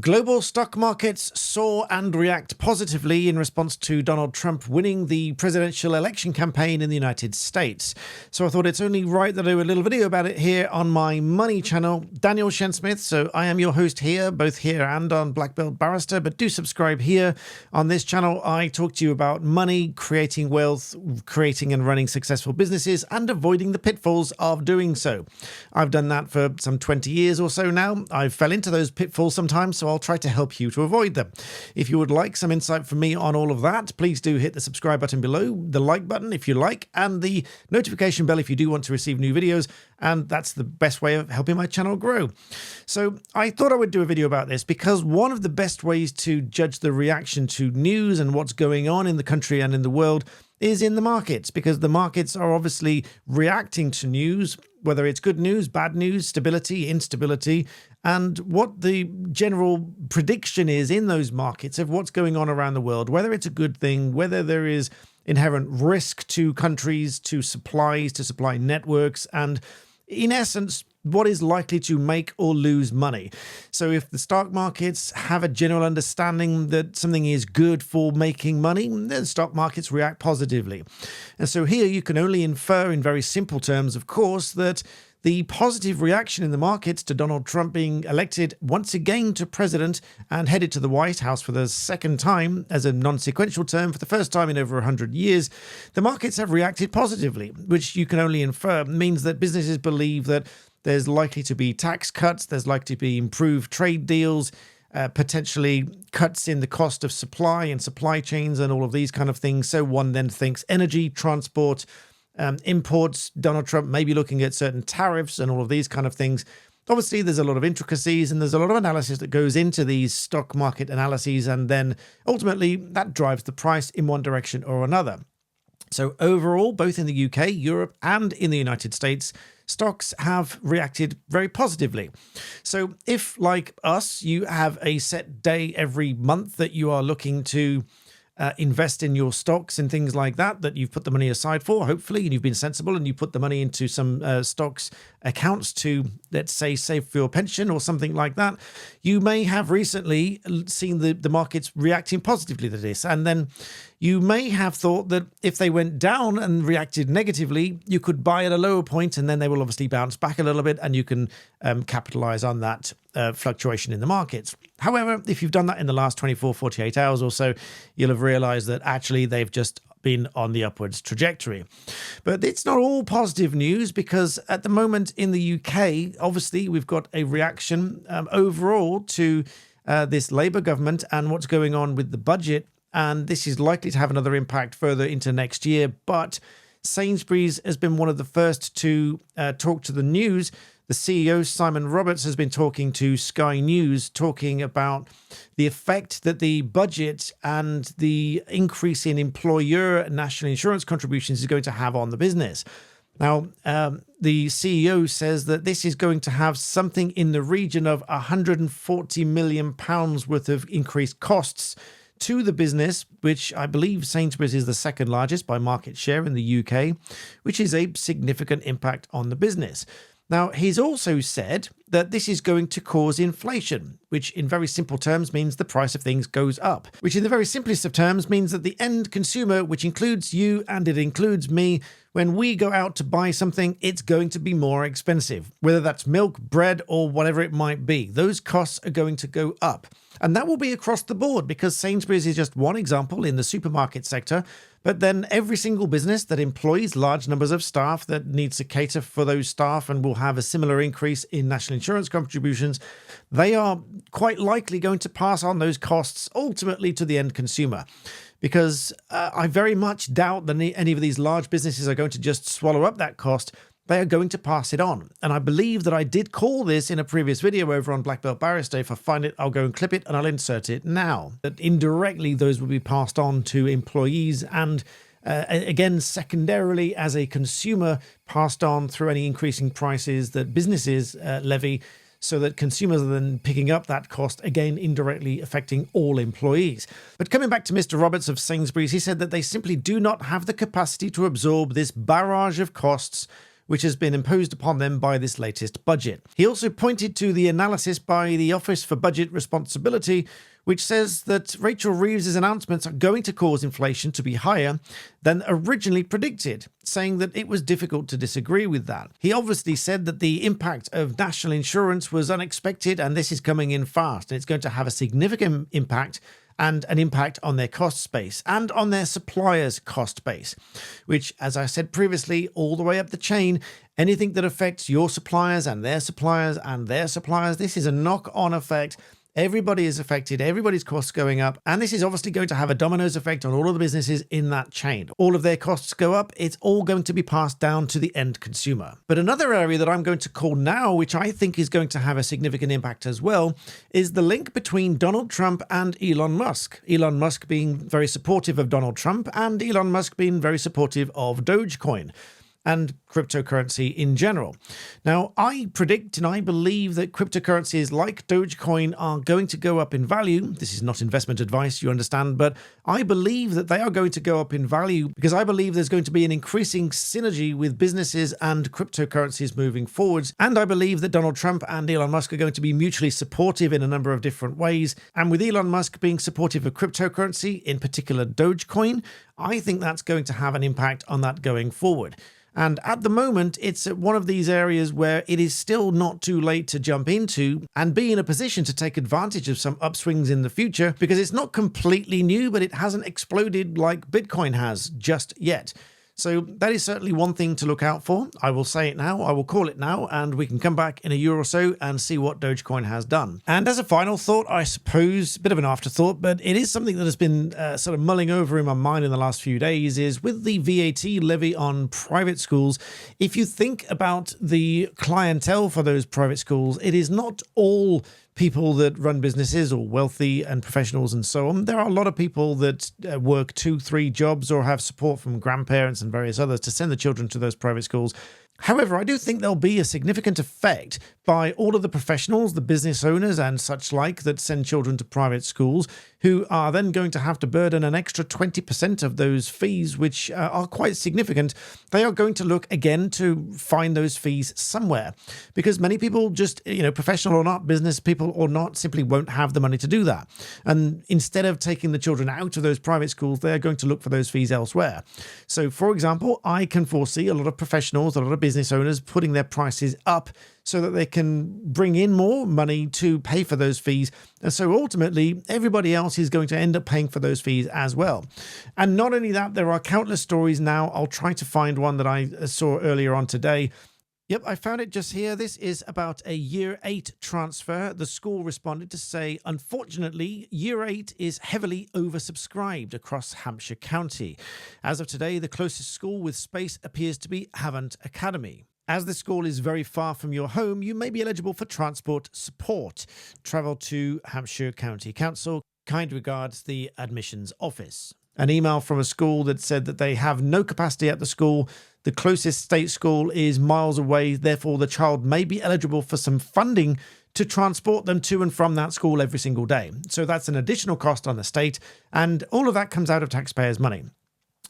Global stock markets soar and react positively in response to Donald Trump winning the presidential election campaign in the United States. So I thought it's only right that I do a little video about it here on my money channel, Daniel Schensmith. So I am your host here, both here and on Black Belt Barrister, but do subscribe here. On this channel, I talk to you about money, creating wealth, creating and running successful businesses, and avoiding the pitfalls of doing so. I've done that for some 20 years or so now. I fell into those pitfalls sometimes, so I'll try to help you to avoid them. If you would like some insight from me on all of that, please do hit the subscribe button below, the like button if you like, and the notification bell if you do want to receive new videos, and that's the best way of helping my channel grow. So I thought I would do a video about this because one of the best ways to judge the reaction to news and what's going on in the country and in the world is in the markets, because the markets are obviously reacting to news, whether it's good news, bad news, stability, instability, and what the general prediction is in those markets of what's going on around the world, whether it's a good thing, whether there is inherent risk to countries, to supplies, to supply networks, and in essence, what is likely to make or lose money. So if the stock markets have a general understanding that something is good for making money, then stock markets react positively. And so here you can only infer in very simple terms, of course, that the positive reaction in the markets to Donald Trump being elected once again to president and headed to the White House for the second time as a non-sequential term for the first time in over 100 years, the markets have reacted positively, which you can only infer means that businesses believe that there's likely to be tax cuts, there's likely to be improved trade deals, potentially cuts in the cost of supply and supply chains and all of these kind of things. So one then thinks energy, transport, imports, Donald Trump may be looking at certain tariffs and all of these kind of things. Obviously, there's a lot of intricacies and there's a lot of analysis that goes into these stock market analyses, and then ultimately that drives the price in one direction or another. So overall, both in the UK, Europe, and in the United States, stocks have reacted very positively. So if, like us, you have a set day every month that you are looking to invest in your stocks and things like that, that you've put the money aside for, hopefully, and you've been sensible and you put the money into some stocks accounts to, let's say, save for your pension or something like that, you may have recently seen the markets reacting positively to this. And then you may have thought that if they went down and reacted negatively, you could buy at a lower point, and then they will obviously bounce back a little bit and you can capitalize on that fluctuation in the markets. However, if you've done that in the last 24, 48 hours or so, you'll have realized that actually they've just been on the upwards trajectory. But it's not all positive news, because at the moment in the UK, obviously, we've got a reaction overall to this Labour government and what's going on with the budget. And this is likely to have another impact further into next year. But Sainsbury's has been one of the first to talk to the news. The CEO, Simon Roberts, has been talking to Sky News, talking about the effect that the budget and the increase in employer national insurance contributions is going to have on the business. Now, the CEO says that this is going to have something in the region of £140 million worth of increased costs to the business, which I believe Sainsbury's is the second largest by market share in the UK, which is a significant impact on the business. Now, he's also said that this is going to cause inflation, which in very simple terms means the price of things goes up, which in the very simplest of terms means that the end consumer, which includes you and it includes me, when we go out to buy something, it's going to be more expensive, whether that's milk, bread, or whatever it might be. Those costs are going to go up. And that will be across the board, because Sainsbury's is just one example in the supermarket sector. But then every single business that employs large numbers of staff that needs to cater for those staff and will have a similar increase in national insurance contributions, they are quite likely going to pass on those costs ultimately to the end consumer. Because I very much doubt that any of these large businesses are going to just swallow up that cost. They are going to pass it on. And I believe that I did call this in a previous video over on Black Belt Barrister. If I find it, I'll go and clip it and I'll insert it now. That indirectly, those will be passed on to employees and again, secondarily, as a consumer, passed on through any increasing prices that businesses levy, so that consumers are then picking up that cost, again, indirectly affecting all employees. But coming back to Mr. Roberts of Sainsbury's, he said that they simply do not have the capacity to absorb this barrage of costs which has been imposed upon them by this latest budget. He also pointed to the analysis by the Office for Budget Responsibility, which says that Rachel Reeves's announcements are going to cause inflation to be higher than originally predicted, saying that it was difficult to disagree with that. He obviously said that the impact of national insurance was unexpected, and this is coming in fast, and it's going to have a significant impact and an impact on their cost base and on their suppliers' cost base, which, as I said previously, all the way up the chain, anything that affects your suppliers and their suppliers and their suppliers, this is a knock-on effect. Everybody is affected, everybody's costs going up, and this is obviously going to have a dominoes effect on all of the businesses in that chain. All of their costs go up, it's all going to be passed down to the end consumer. But another area that I'm going to call now, which I think is going to have a significant impact as well, is the link between Donald Trump and Elon Musk. Elon Musk being very supportive of Donald Trump and Elon Musk being very supportive of Dogecoin and cryptocurrency in general. Now, I predict and I believe that cryptocurrencies like Dogecoin are going to go up in value. This is not investment advice, you understand, but I believe that they are going to go up in value because I believe there's going to be an increasing synergy with businesses and cryptocurrencies moving forwards. And I believe that Donald Trump and Elon Musk are going to be mutually supportive in a number of different ways. And with Elon Musk being supportive of cryptocurrency, in particular Dogecoin, I think that's going to have an impact on that going forward. And at the moment, it's one of these areas where it is still not too late to jump into and be in a position to take advantage of some upswings in the future, because it's not completely new, but it hasn't exploded like Bitcoin has just yet. So that is certainly one thing to look out for. I will say it now, I will call it now, and we can come back in a year or so and see what Dogecoin has done. And as a final thought, I suppose, a bit of an afterthought, but it is something that has been sort of mulling over in my mind in the last few days, is with the VAT levy on private schools, if you think about the clientele for those private schools, it is not all people that run businesses or wealthy and professionals and so on. There are a lot of people that work 2-3 jobs or have support from grandparents and various others to send the children to those private schools. However, I do think there'll be a significant effect by all of the professionals, the business owners and such like that send children to private schools, who are then going to have to burden an extra 20% of those fees, which are quite significant. They are going to look again to find those fees somewhere, because many people just, professional or not, business people or not, simply won't have the money to do that. And instead of taking the children out of those private schools, they're going to look for those fees elsewhere. So, for example, I can foresee a lot of professionals, a lot of business owners putting their prices up so that they can bring in more money to pay for those fees. And so ultimately, everybody else is going to end up paying for those fees as well. And not only that, there are countless stories now. I'll try to find one that I saw earlier on today. Yep, I found it just here. This is about a Year 8 transfer. The school responded to say, unfortunately, Year 8 is heavily oversubscribed across Hampshire County. As of today, the closest school with space appears to be Havant Academy. As the school is very far from your home, you may be eligible for transport support. Travel to Hampshire County Council. Kind regards, the admissions office. An email from a school that said that they have no capacity at the school. The closest state school is miles away. Therefore, the child may be eligible for some funding to transport them to and from that school every single day. So that's an additional cost on the state, and all of that comes out of taxpayers' money.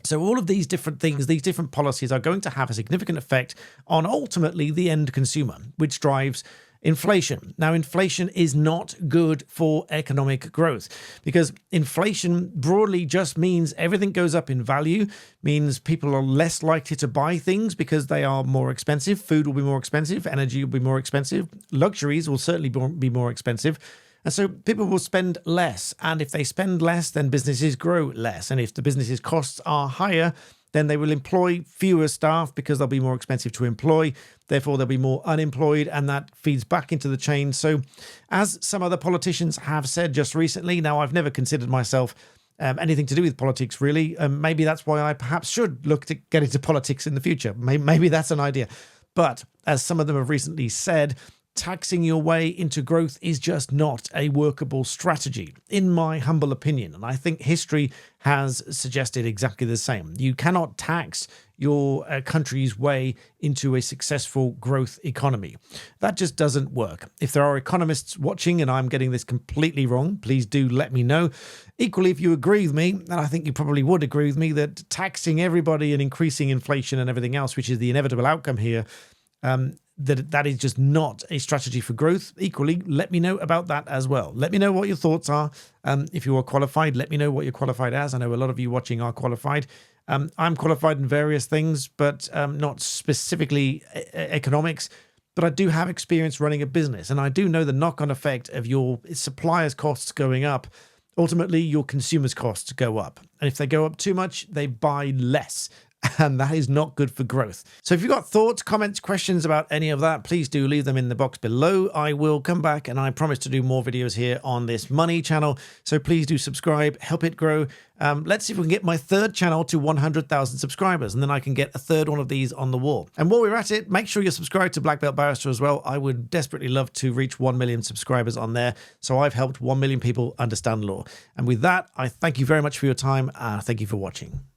So all of these different things, these different policies are going to have a significant effect on ultimately the end consumer, which drives inflation. Now, inflation is not good for economic growth, because inflation broadly just means everything goes up in value, means people are less likely to buy things because they are more expensive. Food will be more expensive, energy will be more expensive, luxuries will certainly be more expensive. And so people will spend less. And if they spend less, then businesses grow less. And if the businesses' costs are higher, then they will employ fewer staff because they'll be more expensive to employ. Therefore, there'll be more unemployed, and that feeds back into the chain. So as some other politicians have said just recently, now I've never considered myself anything to do with politics, really. Maybe that's why I perhaps should look to get into politics in the future. Maybe that's an idea. But as some of them have recently said, taxing your way into growth is just not a workable strategy, in my humble opinion. And I think history has suggested exactly the same. You cannot tax your country's way into a successful growth economy. That just doesn't work. If there are economists watching and I'm getting this completely wrong, please do let me know. Equally, if you agree with me, and I think you probably would agree with me, that taxing everybody and increasing inflation and everything else, which is the inevitable outcome here, that is just not a strategy for growth. Equally, let me know about that as well. Let me know what your thoughts are. If you are qualified, let me know what you're qualified as. I know a lot of you watching are qualified. I'm qualified in various things, but not specifically economics. But I do have experience running a business, and I do know the knock-on effect of your suppliers' costs going up. Ultimately, your consumers' costs go up. And if they go up too much, they buy less. And that is not good for growth. So if you've got thoughts, comments, questions about any of that, please do leave them in the box below. I will come back and I promise to do more videos here on this money channel. So please do subscribe, help it grow. Let's see if we can get my third channel to 100,000 subscribers, and then I can get a third one of these on the wall. And while we're at it, make sure you're subscribed to Black Belt Barrister as well. I would desperately love to reach 1 million subscribers on there. So I've helped 1 million people understand law. And with that, I thank you very much for your time. Thank you for watching.